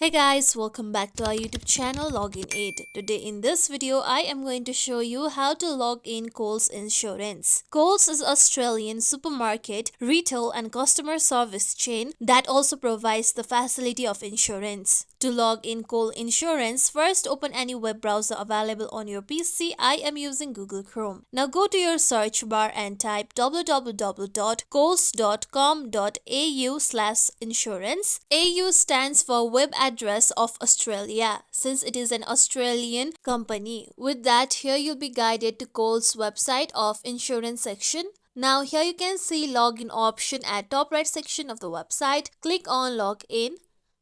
Hey guys, welcome back to our YouTube channel Login Aid. Today in this video, I am going to show you how to log in Coles Insurance. Coles is an Australian supermarket, retail and customer service chain that also provides the facility of insurance. To log in Coles Insurance, first open any web browser available on your PC. I am using Google Chrome. Now go to your search bar and type www.coles.com.au/insurance. AU stands for Web Address of Australia, since it is an Australian company. With that, here you'll be guided to Coles website of insurance section. Now here you can see login option at top right section of the website. Click on login.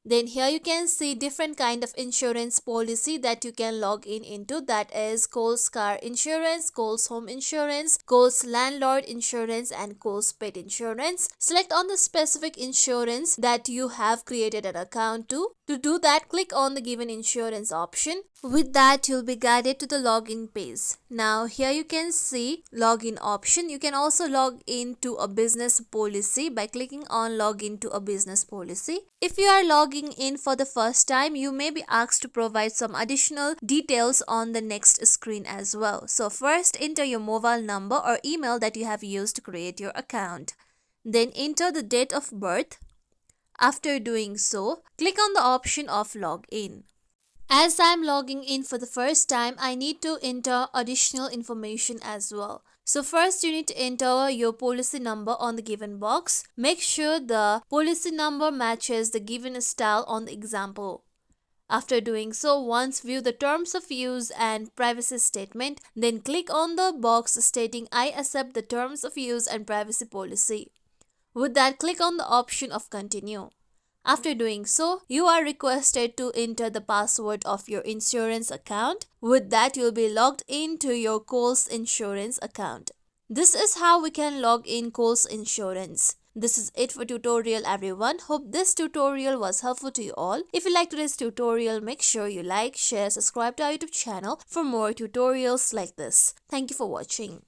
Then here you can see different kind of insurance policy that you can log in into, that is Coles car insurance, Coles home insurance, Coles landlord insurance and Coles pet insurance. Select on the specific insurance that you have created an account to. To do that, click on the given insurance option. With that, you'll be guided to the login page. Now here you can see login option. You can also log into a business policy by clicking on login to a business policy. If you are logging in for the first time, you may be asked to provide some additional details on the next screen as well. So first, enter your mobile number or email that you have used to create your account. Then enter the date of birth. After doing so, click on the option of login. As I'm logging in for the first time, I need to enter additional information as well. So first you need to enter your policy number on the given box. Make sure the policy number matches the given style on the example. After doing so, once view the terms of use and privacy statement, then click on the box stating I accept the terms of use and privacy policy. With that, click on the option of continue. After doing so, you are requested to enter the password of your insurance account. With that, you'll be logged into your Coles Insurance account. This is how we can log in Coles Insurance. This is it for tutorial everyone. Hope this tutorial was helpful to you all. If you liked today's tutorial, make sure you like, share, subscribe to our YouTube channel for more tutorials like this. Thank you for watching.